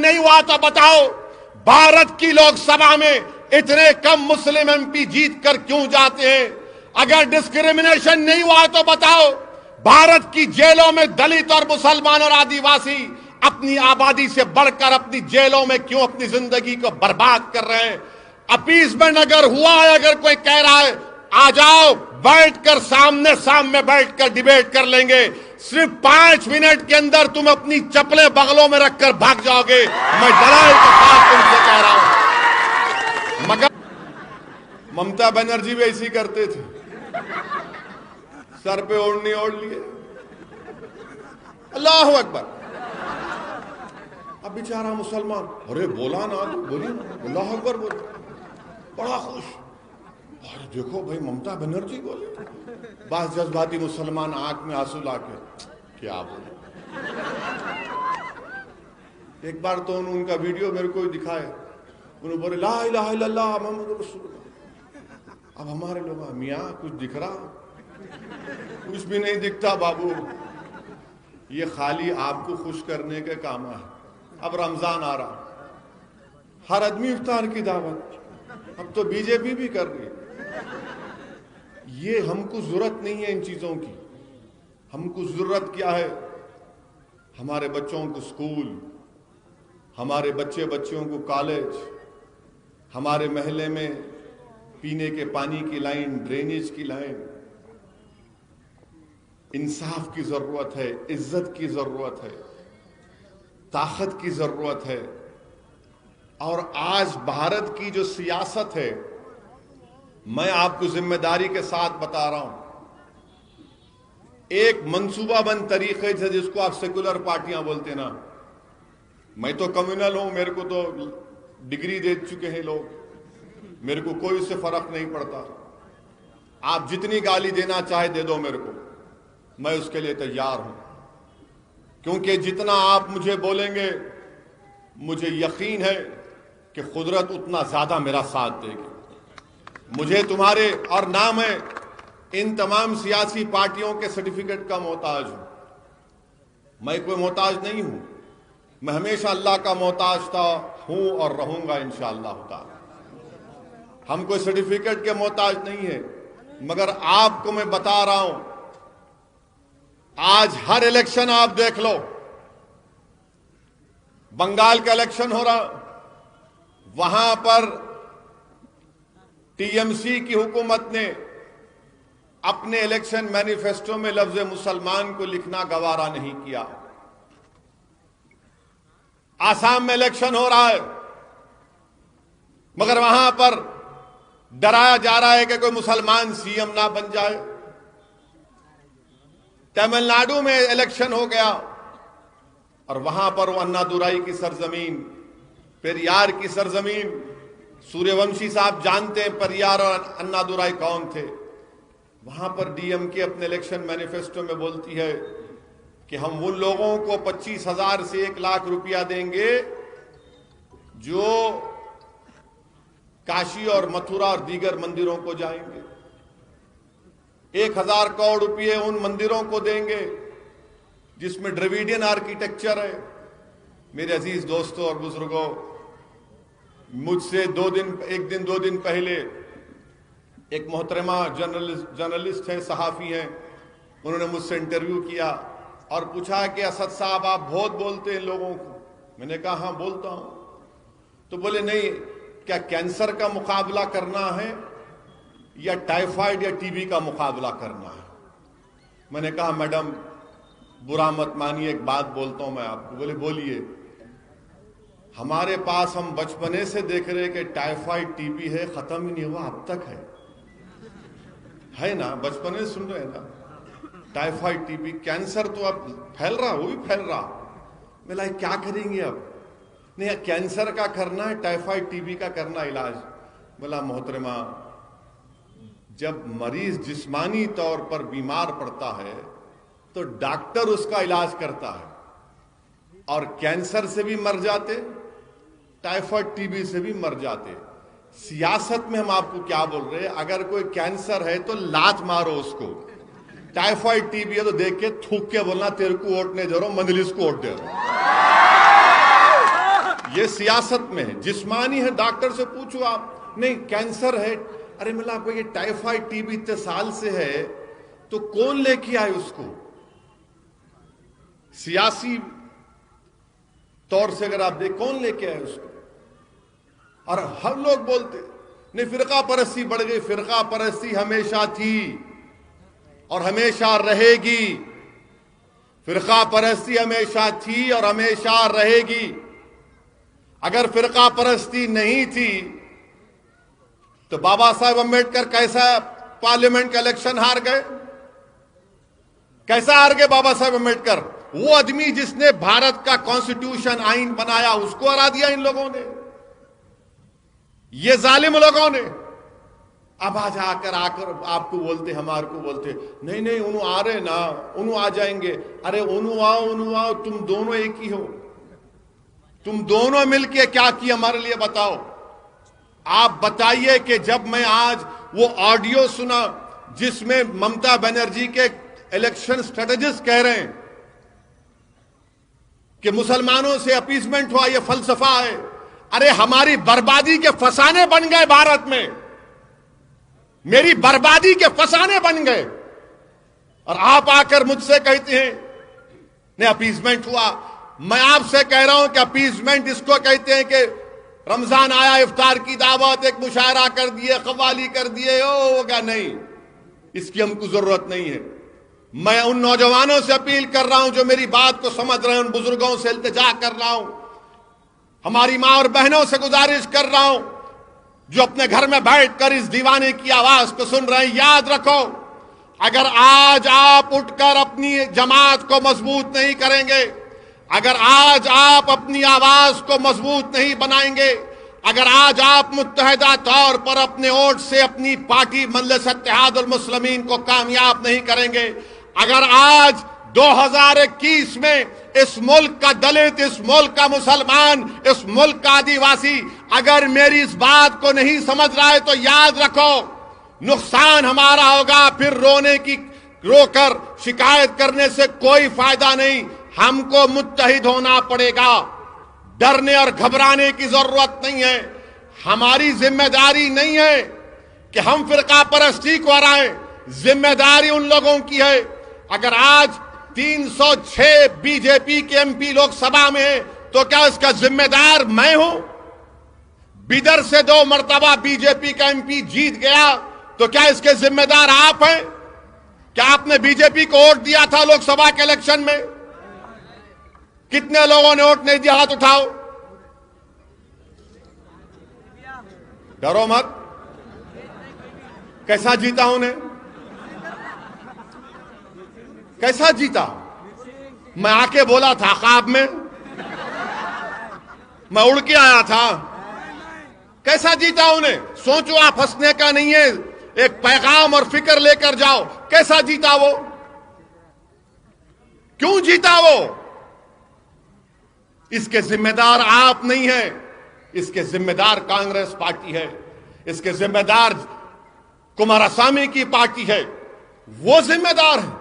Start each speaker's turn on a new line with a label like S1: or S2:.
S1: نہیں ہوا تو بتاؤ بھارت کی لوک سبھا میں اتنے کم مسلم ایم پی جیت کر کیوں جاتے ہیں؟ اگر ڈسکریمنیشن نہیں ہوا تو بتاؤ بھارت کی جیلوں میں دلت اور مسلمان اور آدیواسی اپنی آبادی سے بڑھ کر اپنی جیلوں میں کیوں اپنی زندگی کو برباد کر رہے ہیں؟ اپیسمنٹ اگر ہوا ہے، اگر کوئی کہہ رہا ہے آ جاؤ بیٹھ کر سامنے بیٹھ کر ڈیبیٹ کر لیں گے، صرف 5 منٹ کے اندر تم اپنی چپلیں بغلوں میں رکھ کر بھاگ جاؤ گے، میں دلائل کے ساتھ تم سے کہہ رہا ہوں۔ مگر ممتا بنرجی بھی ایسی کرتے تھے، سر پہ اوڑھنی اوڑھ لیے، اللہ اکبر۔ اب بیچارہ مسلمان ارے بولا نا بولی اللہ اکبر بولا، بڑا خوش، اور دیکھو بھائی ممتا بنرجی بولے۔ بعض جذباتی مسلمان آنکھ میں آنسو لا کے کیا بولے۔ ایک بار تو ان کا ویڈیو میرے کو دکھائے، انہوں نے بولے لا الہ الا اللہ محمد رسول اللہ۔ اب ہمارے لوگ میاں کچھ دکھ رہا؟ کچھ بھی نہیں دکھتا بابو، یہ خالی آپ کو خوش کرنے کے کام ہے۔ اب رمضان آ رہا، ہر آدمی افطار کی دعوت، اب تو بی جے پی بھی کر رہی ہے۔ یہ ہم کو ضرورت نہیں ہے ان چیزوں کی، ہم کو ضرورت کیا ہے؟ ہمارے بچوں کو سکول، ہمارے بچیوں کو کالج، ہمارے محلے میں پینے کے پانی کی لائن، ڈرینیج کی لائن۔ انصاف کی ضرورت ہے، عزت کی ضرورت ہے، طاقت کی ضرورت ہے۔ اور آج بھارت کی جو سیاست ہے، میں آپ کو ذمہ داری کے ساتھ بتا رہا ہوں، ایک منصوبہ بند طریقے سے، جس کو آپ سیکولر پارٹیاں بولتے نا، میں تو کمیونل ہوں، میرے کو تو ڈگری دے چکے ہیں لوگ، میرے کو کوئی اس سے فرق نہیں پڑتا، آپ جتنی گالی دینا چاہے دے دو میرے کو، میں اس کے لیے تیار ہوں، کیونکہ جتنا آپ مجھے بولیں گے مجھے یقین ہے کہ قدرت اتنا زیادہ میرا ساتھ دے گی۔ مجھے تمہارے اور نام ہے ان تمام سیاسی پارٹیوں کے سرٹیفکیٹ کا محتاج ہوں، میں کوئی محتاج نہیں ہوں، میں ہمیشہ اللہ کا محتاج تھا، ہوں اور رہوں گا انشاءاللہ تعالی۔ ہم کوئی سرٹیفکیٹ کے محتاج نہیں ہے، مگر آپ کو میں بتا رہا ہوں، آج ہر الیکشن آپ دیکھ لو، بنگال کا الیکشن ہو رہا، وہاں پر ٹی ایم سی کی حکومت نے اپنے الیکشن مینیفیسٹو میں لفظ مسلمان کو لکھنا گوارا نہیں کیا۔ آسام میں الیکشن ہو رہا ہے، مگر وہاں پر ڈرایا جا رہا ہے کہ کوئی مسلمان سی ایم نہ بن جائے۔ تمل ناڈو میں الیکشن ہو گیا، اور وہاں پر وہ انا دورائی کی سرزمین، پیریار کی سرزمین، سوریہ ونشی صاحب جانتے ہیں پیریار اور انا دورائی کون تھے۔ وہاں پر ڈی ایم کے اپنے الیکشن مینیفیسٹو میں بولتی ہے کہ ہم ان لوگوں کو 25,000 سے 1,00,000 روپیہ دیں گے جو کاشی اور متھرا اور دیگر مندروں کو جائیں گے، 1,000 کروڑ روپیے ان مندروں کو دیں گے جس میں ڈریویڈین آرکیٹیکچر ہے۔ میرے عزیز دوستوں اور بزرگوں، مجھ سے 2 دن پہلے ایک محترمہ جرنلسٹ ہیں، صحافی ہیں، انہوں نے مجھ سے انٹرویو کیا اور پوچھا کہ اسد صاحب آپ بہت بولتے ہیں لوگوں کو۔ میں نے کہا ہاں بولتا ہوں۔ تو بولے نہیں، کیا کینسر کا مقابلہ کرنا ہے یا ٹائیفائیڈ یا ٹی بی کا مقابلہ کرنا ہے؟ میں نے کہا میڈم برا مت مانیے، ایک بات بولتا ہوں میں آپ کو۔ بولے بولیے۔ ہمارے پاس ہم بچپنے سے دیکھ رہے کہ ٹائیفائیڈ ٹی بی ہے، ختم ہی نہیں ہوا، اب تک ہے نا، بچپنے سے سن رہے ہیں نا، ٹائیفائیڈ ٹی بی، کینسر تو اب پھیل رہا، وہ بھی پھیل رہا۔ میں کیا کریں گے اب؟ نہیں، کینسر کا کرنا ہے، ٹائیفائیڈ ٹی بی کا کرنا علاج۔ بولا محترمہ، جب مریض جسمانی طور پر بیمار پڑتا ہے تو ڈاکٹر اس کا علاج کرتا ہے، اور کینسر سے بھی مر جاتے، ٹائیفائیڈ ٹی بی سے بھی مر جاتے۔ سیاست میں ہم آپ کو کیا بول رہے ہیں؟ اگر کوئی کینسر ہے تو لات مارو اس کو، ٹائیفائیڈ ٹی بی ہے تو دیکھ کے تھوک کے بولنا تیرے کو ووٹ نہیں دے رہا ہوں، مجلس کو ووٹ دے رہا ہوں۔ یہ سیاست میں ہے، جسمانی ہے، ڈاکٹر سے پوچھو آپ، نہیں کینسر ہے، ارے ملا آپ کو یہ ٹائیفائڈ ٹی بی اتنے سال سے ہے تو کون لے کے آئے اس کو؟ سیاسی طور سے اگر آپ دیکھ کون لے کے آئے اس کو؟ اور ہم لوگ بولتے نہیں فرقہ پرستی بڑھ گئی، فرقہ پرستی ہمیشہ تھی اور ہمیشہ رہے گی، فرقہ پرستی ہمیشہ تھی اور ہمیشہ رہے گی۔ اگر فرقہ پرستی نہیں تھی تو بابا صاحب امبیڈکر کیسا پارلیمنٹ کا الیکشن ہار گئے؟ کیسا ہار گئے بابا صاحب امبیڈکر؟ وہ آدمی جس نے بھارت کا کانسٹیٹیوشن آئین بنایا اس کو ہرا دیا ان لوگوں نے، یہ ظالم لوگوں نے۔ اب آج آ کر آپ کو بولتے، ہمارے کو بولتے نہیں نہیں انہوں آ رہے نا، انہوں آ جائیں گے، ارے انہوں آؤ، تم دونوں ایک ہی ہو، تم دونوں مل کے کیا کیا ہمارے لیے بتاؤ۔ آپ بتائیے کہ جب میں آج وہ آڈیو سنا جس میں ممتا بنرجی کے الیکشن اسٹریٹجسٹ کہہ رہے ہیں کہ مسلمانوں سے اپیسمنٹ ہوا، یہ فلسفہ ہے، ارے ہماری بربادی کے فسانے بن گئے بھارت میں، میری بربادی کے فسانے بن گئے، اور آپ آ کر مجھ سے کہتے ہیں نہیں اپیسمنٹ ہوا۔ میں آپ سے کہہ رہا ہوں کہ اپیسمنٹ اس کو کہتے ہیں کہ رمضان آیا، افطار کی دعوت، ایک مشاعرہ کر دیے، قوالی کر دیے، ہوگا نہیں، اس کی ہم کو ضرورت نہیں ہے۔ میں ان نوجوانوں سے اپیل کر رہا ہوں جو میری بات کو سمجھ رہے ہیں، ان بزرگوں سے التجا کر رہا ہوں، ہماری ماں اور بہنوں سے گزارش کر رہا ہوں جو اپنے گھر میں بیٹھ کر اس دیوانے کی آواز کو سن رہے ہیں، یاد رکھو اگر آج آپ اٹھ کر اپنی جماعت کو مضبوط نہیں کریں گے، اگر آج آپ اپنی آواز کو مضبوط نہیں بنائیں گے، اگر آج آپ متحدہ طور پر اپنے ووٹ سے اپنی پارٹی مجلس اتحاد المسلمین کو کامیاب نہیں کریں گے، اگر آج 2021 میں اس ملک کا دلت، اس ملک کا مسلمان، اس ملک کا آدیواسی اگر میری اس بات کو نہیں سمجھ رہا ہے تو یاد رکھو نقصان ہمارا ہوگا، پھر رو کر شکایت کرنے سے کوئی فائدہ نہیں، ہم کو متحد ہونا پڑے گا، ڈرنے اور گھبرانے کی ضرورت نہیں ہے۔ ہماری ذمہ داری نہیں ہے کہ ہم فرقہ پرستی کو ہرائیں، ذمہ داری ان لوگوں کی ہے۔ اگر آج 306 بی جے پی کے ایم پی لوک سبھا میں ہیں تو کیا اس کا ذمہ دار میں ہوں؟ بیدر سے 2 مرتبہ بی جے پی کا ایم پی جیت گیا تو کیا اس کے ذمہ دار آپ ہیں؟ کیا آپ نے بی جے پی کو ووٹ دیا تھا لوک سبھا کے الیکشن میں؟ کتنے لوگوں نے ووٹ نہیں دیا؟ ہاتھ اٹھاؤ، ڈرو مت۔ کیسا جیتا ہوں نے؟ کیسا جیتا؟ میں آ کے بولا تھا خواب میں، میں اڑ کے آیا تھا، کیسا جیتا ہوں نے؟ سوچو، آپ ہنسنے کا نہیں ہے، ایک پیغام اور فکر لے کر جاؤ، کیسا جیتا وہ؟ کیوں جیتا وہ؟ اس کے ذمہ دار آپ نہیں ہیں، اس کے ذمہ دار کانگریس پارٹی ہے، اس کے ذمہ دار کماراسوامی کی پارٹی ہے، وہ ذمہ دار ہے۔